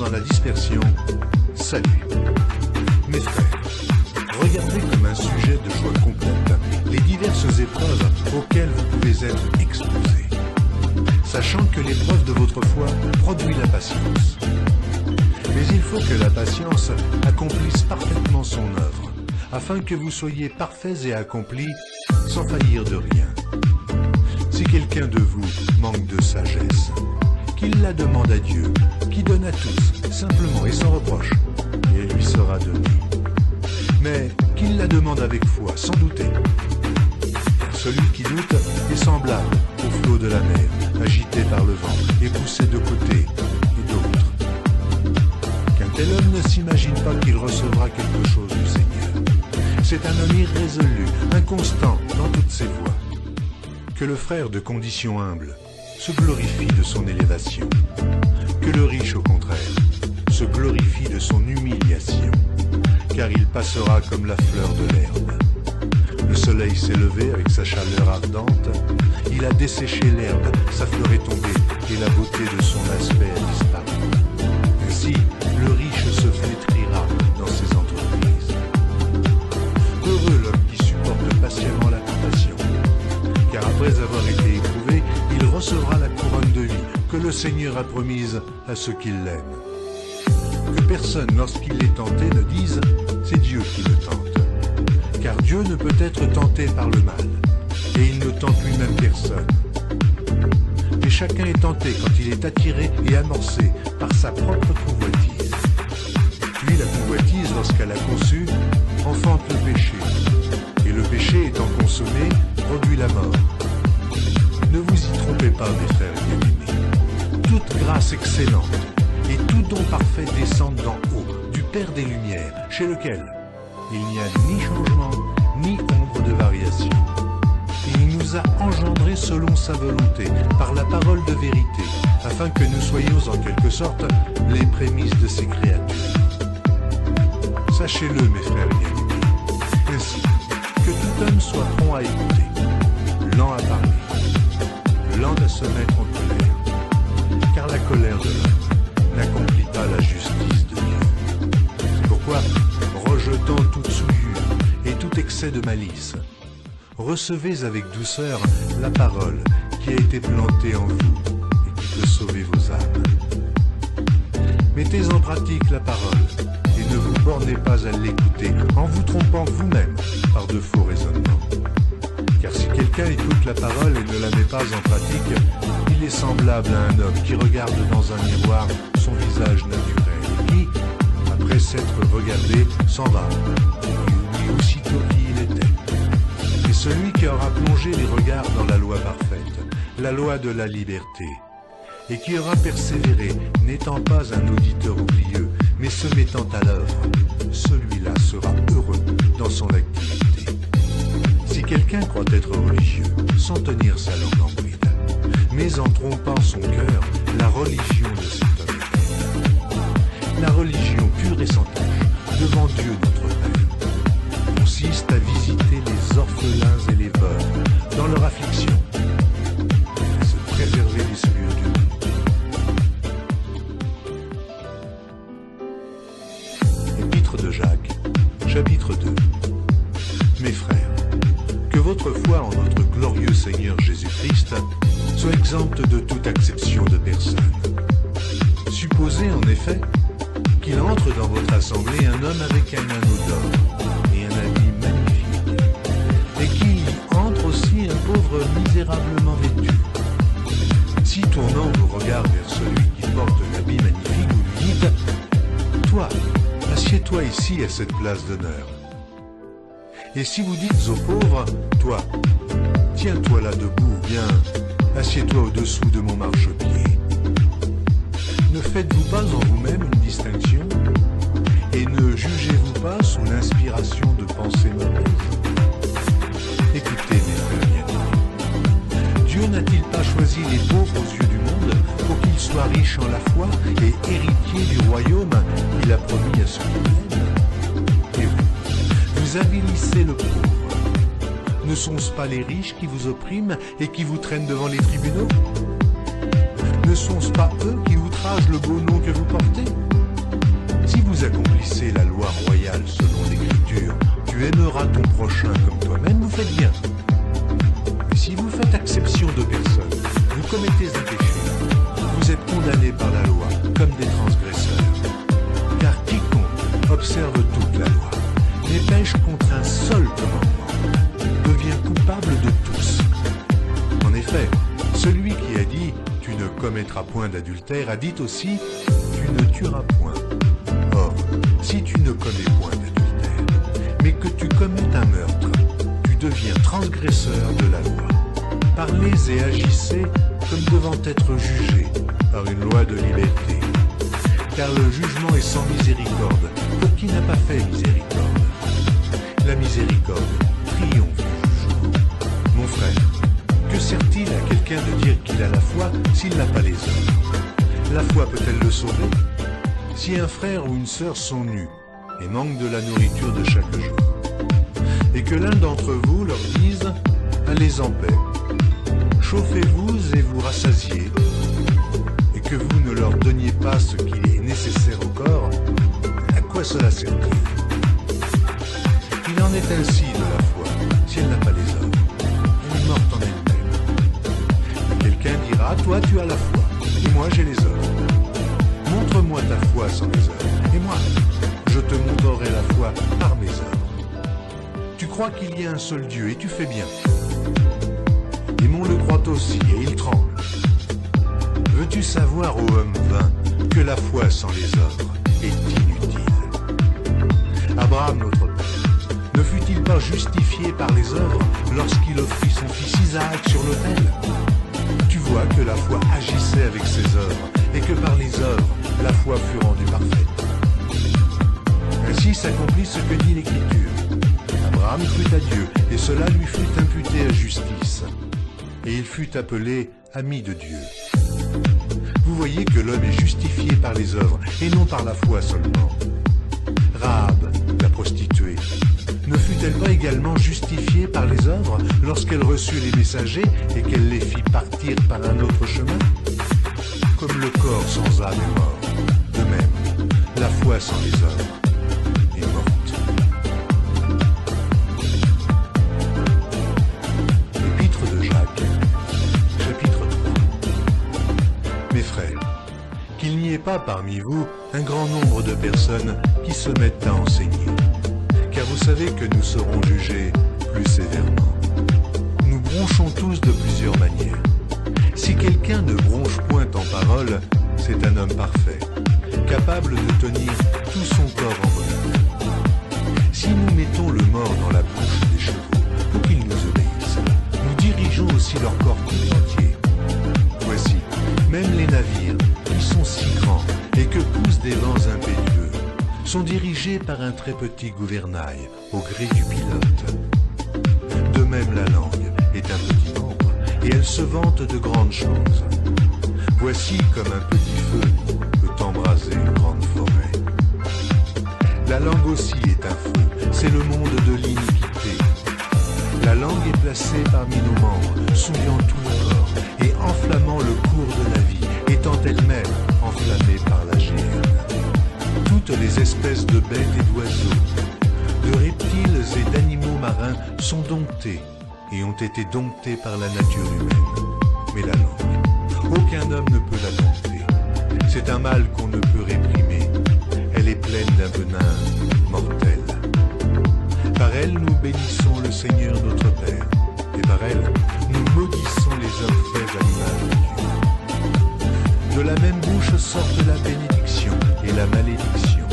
dans la dispersion, salut. Mes frères, regardez comme un sujet de joie complète les diverses épreuves auxquelles vous pouvez être exposés, sachant que l'épreuve de votre foi produit la patience. Mais il faut que la patience accomplisse parfaitement son œuvre, afin que vous soyez parfaits et accomplis sans faillir de rien. Si quelqu'un de vous manque de sagesse, qu'il la demande à Dieu, qui donne à tous, simplement et sans reproche, et elle lui sera donnée. Mais qu'il la demande avec foi, sans douter. Car celui qui doute est semblable au flot de la mer, agité par le vent et poussé de côté et d'autre. Qu'un tel homme ne s'imagine pas qu'il recevra quelque chose du Seigneur. C'est un homme irrésolu, inconstant dans toutes ses voies. Que le frère de condition humble se glorifie de son élévation, que le riche, au contraire, se glorifie de son humiliation, car il passera comme la fleur de l'herbe. Le soleil s'est levé avec sa chaleur ardente, il a desséché l'herbe, sa fleur est tombée, et la beauté de son aspect a disparu. Ainsi, le riche se flétrira dans ses entreprises. Heureux l'homme qui supporte patiemment la tentation, car après avoir été éprouvé, il recevra la couronne de vie que le Seigneur a promise à ceux qui l'aiment. Que personne, lorsqu'il est tenté, ne dise « c'est Dieu qui me tente », car Dieu ne peut être tenté par le mal, et il ne tente lui-même personne. Mais chacun est tenté quand il est attiré et amorcé par sa propre convoitise. Puis la convoitise, lorsqu'elle a conçu, enfante le péché, et le péché étant consommé, produit la mort. Ne vous y trompez pas, mes frères bien-aimés. Toute grâce excellente et tout don parfait descendent d'en haut, du Père des Lumières, chez lequel il n'y a ni changement, ni ombre de variation. Il nous a engendrés selon sa volonté, par la parole de vérité, afin que nous soyons en quelque sorte les prémices de ses créatures. Sachez-le, mes frères bien-aimés, ainsi que tout homme soit prompt à écouter, lent à parler, lent à se mettre en colère, car la colère de l'homme n'accomplit pas la justice de Dieu. C'est pourquoi, rejetant toute souillure et tout excès de malice, recevez avec douceur la parole qui a été plantée en vous et qui peut sauver vos âmes. Mettez en pratique la parole et ne vous bornez pas à l'écouter en vous trompant vous-même par de faux raisonnements. Car si quelqu'un écoute la parole et ne la met pas en pratique, il est semblable à un homme qui regarde dans un miroir son visage naturel et qui, après s'être regardé, s'en va et oublie aussitôt qui il était. Et celui qui aura plongé les regards dans la loi parfaite, la loi de la liberté, et qui aura persévéré, n'étant pas un auditeur oublieux, mais se mettant à l'œuvre, celui-là sera heureux dans son activité. Si quelqu'un croit être religieux, sans tenir sa langue en bride, mais en trompant son cœur, la religion de cet homme est vaine. La religion pure et sans tache, devant Dieu notre Père, consiste à visiter les orphelins et les veuves dans leur affliction, et à se préserver des souillures du monde. Épître de Jacques, chapitre 2. Mes frères, que votre foi en notre glorieux Seigneur Jésus-Christ soit exempte de toute acception de personne. Supposez en effet qu'il entre dans votre assemblée un homme avec un anneau d'or et un habit magnifique, et qu'il y entre aussi un pauvre misérablement vêtu. Si tournant vos regards vers celui qui porte un habit magnifique, vous lui dites « Toi, assieds-toi ici à cette place d'honneur ». Et si vous dites aux pauvres « Toi, tiens-toi là debout, ou bien assieds-toi au-dessous de mon marchepied », ne faites-vous pas en vous-même une distinction? Et ne jugez-vous pas sous l'inspiration de pensées mauvaises? Écoutez, mes frères bien-aimés, Dieu n'a-t-il pas choisi les pauvres aux yeux du monde pour qu'ils soient riches en la foi et héritiers du royaume qu'il a promis à ceux qui l'aiment? Et vous avilissez le pauvre. Ne sont-ce pas les riches qui vous oppriment et qui vous traînent devant les tribunaux? Ne sont-ce pas eux qui outragent le beau nom que vous portez? Si vous accomplissez la loi royale selon l'Écriture, tu aimeras ton prochain comme toi-même, vous faites bien. Mais si vous faites exception de personne, vous commettez un péché, vous êtes condamnés par la loi comme des transgresseurs. Car quiconque observe toute la loi, mais pêche contre un seul commandement, devient coupable de tous. En effet, celui qui a dit « tu ne commettras point d'adultère » a dit aussi « tu ne tueras point ». Or, si tu ne commets point d'adultère, mais que tu commettes un meurtre, tu deviens transgresseur de la loi. Parlez et agissez comme devant être jugés par une loi de liberté. Car le jugement est sans miséricorde pour qui n'a pas fait miséricorde. La miséricorde triomphe du jugement. Mon frère, que sert-il à quelqu'un de dire qu'il a la foi s'il n'a pas les œuvres? La foi peut-elle le sauver? Si un frère ou une sœur sont nus et manquent de la nourriture de chaque jour, et que l'un d'entre vous leur dise « Allez en paix, chauffez-vous et vous rassasiez », et que vous ne leur donniez pas ce qui est nécessaire au corps, à quoi cela sert-il? Il en est ainsi de la foi, si elle n'a pas les œuvres. Elle est morte en elle-même. Quelqu'un dira « Toi, tu as la foi, et moi j'ai les œuvres. Montre-moi ta foi sans les œuvres, et moi, je te montrerai la foi par mes œuvres. Tu crois qu'il y a un seul Dieu, et tu fais bien. Démon le croit aussi, et il tremble. Veux-tu savoir, ô homme vain, que la foi sans les œuvres est inutile? Abraham, notre père, ne fut-il pas justifié par les œuvres lorsqu'il offrit son fils Isaac sur l'autel? Tu vois que la foi agissait avec ses œuvres, et que par les œuvres, la foi fut rendue parfaite. Ainsi s'accomplit ce que dit l'Écriture. Abraham crut à Dieu, et cela lui fut imputé à justice. Et il fut appelé ami de Dieu. Vous voyez que l'homme est justifié par les œuvres, et non par la foi seulement. Rahab, la prostituée, ne fut-elle pas également justifiée par les œuvres lorsqu'elle reçut les messagers et qu'elle les fit partir par un autre chemin? Comme le corps sans âme est mort, de même, la foi sans les œuvres est morte. Épître de Jacques, chapitre 3. Mes frères, qu'il n'y ait pas parmi vous un grand nombre de personnes qui se mettent à enseigner, car vous savez que nous serons jugés plus sévèrement. Nous bronchons tous de plusieurs manières. Si quelqu'un ne bronche point en parole, c'est un homme parfait, capable de tenir tout son corps en bonne. Si nous mettons le mort dans la bouche des chevaux pour qu'ils nous obéissent, nous dirigeons aussi leur corps tout entier. Voici, même les navires, qui sont si grands et que poussent des vents impétueux, sont dirigés par un très petit gouvernail au gré du pilote. De même la langue est un petit membre, et elle se vante de grandes choses. Voici comme un petit feu peut embraser une grande forêt. La langue aussi est un feu, c'est le monde de l'iniquité. La langue est placée parmi nos membres, souillant tout le corps et enflammant le cours de la vie, étant elle-même enflammée par la géhenne. Toutes les espèces de bêtes et d'oiseaux, de reptiles et d'animaux marins sont domptés et ont été domptés par la nature humaine. Mais la langue, aucun homme ne peut la dompter. C'est un mal qu'on ne peut réprimer. Elle est pleine d'un venin mortel. Par elle, nous bénissons le Seigneur notre Père, et par elle, nous maudissons les hommes faits à l'image de Dieu. De la même bouche sortent la bénédiction et la malédiction.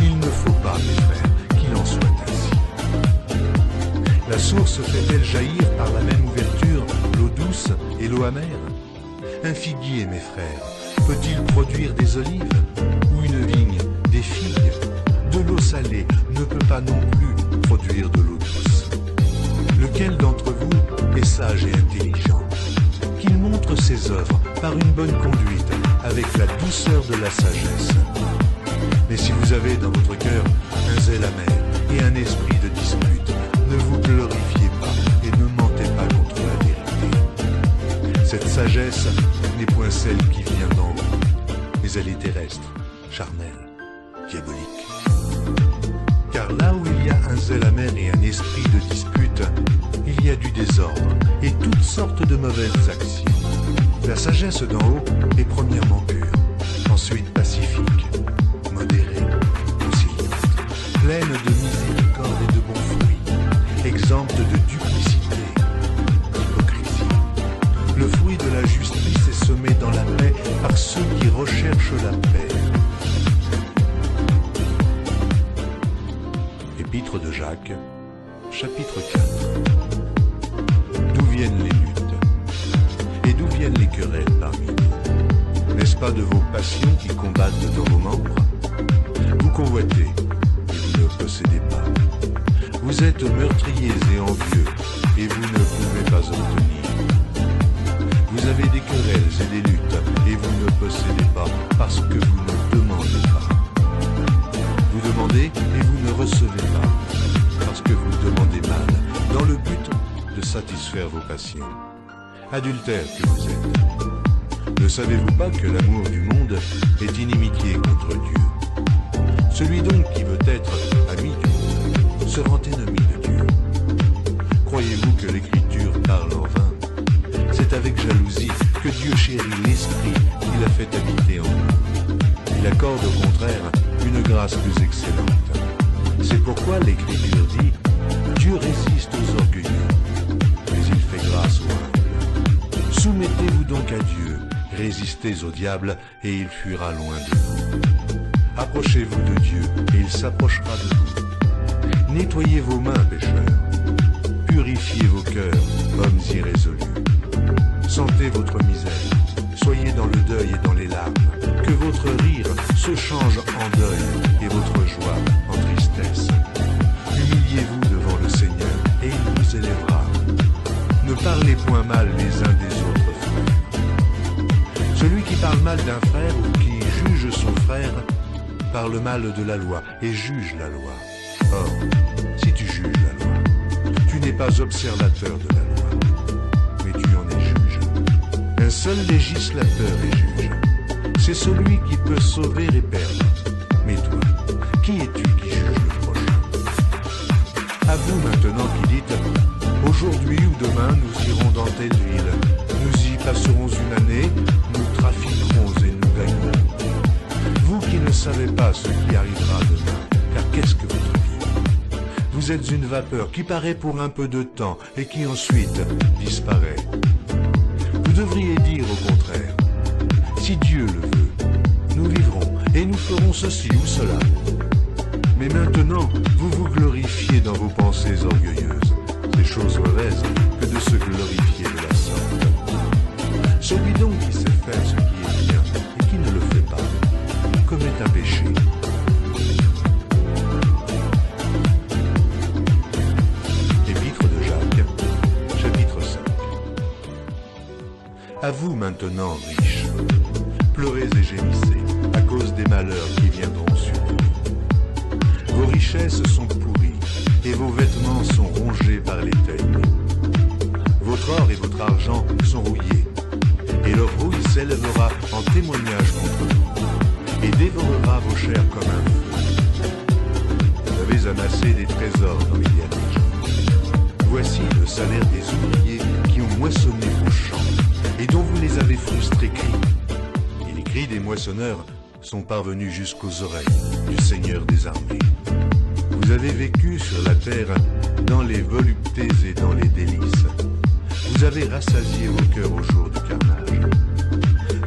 Il ne faut pas, mes frères, qu'il en soit ainsi. La source fait-elle jaillir par la même ouverture l'eau douce et l'eau amère? Un figuier, mes frères, peut-il produire des olives? Ou une vigne, des figues? De l'eau salée ne peut pas non plus produire de l'eau douce. Lequel d'entre vous est sage et intelligent? Qu'il montre ses œuvres par une bonne conduite, avec la douceur de la sagesse. Mais si vous avez dans votre cœur un zèle amer et un esprit de dispute, ne vous glorifiez pas et ne mentez pas contre la vérité. Cette sagesse n'est point celle qui vient d'en haut, mais elle est terrestre, charnelle, diabolique. Car là où il y a un zèle amer et un esprit de dispute, il y a du désordre et toutes sortes de mauvaises actions. La sagesse d'en haut est premièrement pure, ensuite pacifique, modérée, conciliante, pleine de miséricorde et de bons fruits, exempte de duplicité, d'hypocrisie. Le fruit de la justice est semé dans la paix par ceux qui recherchent la paix. Épître de Jacques, chapitre 4. D'où viennent les luttes? Et d'où viennent les querelles parmi nous? N'est-ce pas de vos passions qui combattent dans vos membres? Vous convoitez, et vous ne possédez pas. Vous êtes meurtriers et envieux, et vous ne pouvez pas obtenir. Vous avez des querelles et des luttes, et vous ne possédez pas, parce que vous ne demandez pas. Vous demandez, et vous ne recevez pas, parce que vous demandez mal, dans le but de satisfaire vos passions. Adultères que vous êtes. Ne savez-vous pas que l'amour du monde est inimitié contre Dieu? Celui donc qui veut être ami du monde se rend ennemi de Dieu. Croyez-vous que l'Écriture parle en vain? C'est avec jalousie que Dieu chérit l'esprit qu'il a fait habiter en nous. Il accorde au contraire une grâce plus excellente. C'est pourquoi l'Écriture dit « Dieu résiste aux orgueilleux, mais il fait grâce aux humbles. Soumettez-vous donc à Dieu, résistez au diable, et il fuira loin de vous. Approchez-vous de Dieu, et il s'approchera de vous. Nettoyez vos mains, pécheurs. Purifiez vos cœurs, hommes irrésolus. Sentez votre misère. Soyez dans le deuil et dans les larmes. Que votre rire se change en deuil et votre joie en tristesse. Humiliez-vous devant le Seigneur, et il vous élèvera. Ne parlez point mal les uns des autres frères. Celui qui parle mal d'un frère ou qui juge son frère parle mal de la loi et juge la loi. Or, si tu juges la loi, tu n'es pas observateur de la loi, mais tu en es juge. Un seul législateur est juge. C'est celui qui peut sauver et perdre. Mais toi, qui es-tu qui juge le prochain? À vous maintenant qui dites, aujourd'hui ou demain nous irons dans telle ville, nous y passerons une année, nous trafiquerons et nous gagnerons. Vous qui ne savez pas ce qui arrivera demain, car qu'est-ce que votre vie? Vous êtes une vapeur qui paraît pour un peu de temps et qui ensuite disparaît. Vous devriez dire au contraire, si Dieu le veut, nous vivrons et nous ferons ceci ou cela. Mais maintenant, vous vous glorifiez dans vos pensées orgueilleuses. C'est chose mauvaise que de se glorifier de la sorte. Celui donc qui sait faire ce qui est bien et qui ne le fait pas, commet un péché. Épître de Jacques, chapitre 5. À vous maintenant, riches, pleurez et gémissez à cause des malheurs qui viendront sur vous. Vos richesses sont pourries et vos vêtements sont rongés par les teignes. Votre or et votre argent sont rouillés, et leur rouille s'élèvera en témoignage contre vous, et dévorera vos chairs comme un feu. Vous avez amassé des trésors dans les derniers jours. Voici le salaire des ouvriers qui ont moissonné vos champs, et dont vous les avez frustrés cris. Et les cris des moissonneurs sont parvenus jusqu'aux oreilles du Seigneur des armées. Vous avez vécu sur la terre dans les voluptés et dans les délices. Vous avez rassasié vos cœurs au jour du carnage.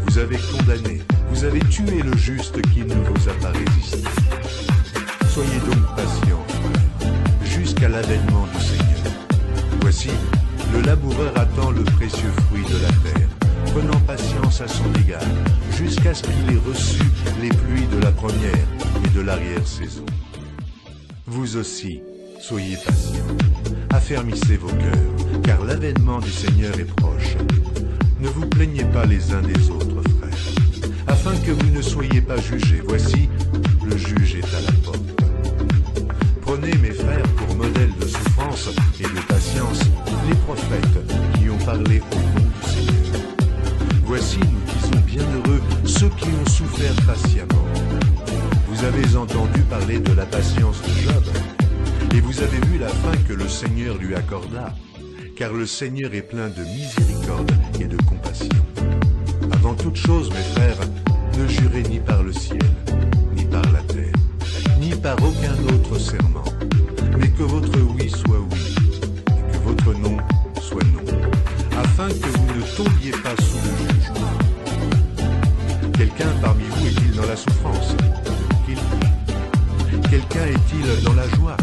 Vous avez condamné, vous avez tué le juste qui ne vous a pas résisté. Soyez donc patients, frères, jusqu'à l'avènement du Seigneur. Voici, le laboureur attend le précieux fruit de la terre, prenant patience à son égard, jusqu'à ce qu'il ait reçu les pluies de la première et de l'arrière-saison. Vous aussi, soyez patients, affermissez vos cœurs, car l'avènement du Seigneur est proche. Ne vous plaignez pas les uns des autres, frères, afin que vous ne soyez pas jugés. Voici, le juge est à la porte. Prenez, mes frères, pour modèle de souffrance et de patience, les prophètes qui ont parlé au nom du Seigneur. Voici, nous disons bienheureux ceux qui ont souffert patiemment. Vous Vous avez entendu parler de la patience de Job, et vous avez vu la fin que le Seigneur lui accorda, car le Seigneur est plein de miséricorde et de compassion. Avant toute chose, mes frères, ne jurez ni par le ciel, ni par la terre, ni par aucun autre serment, mais que votre oui soit oui, et que votre non soit non, afin que vous ne tombiez pas sous le jugement. Quelqu'un parmi vous est-il dans la souffrance? Qu'il prie. Quelqu'un est-il dans la joie?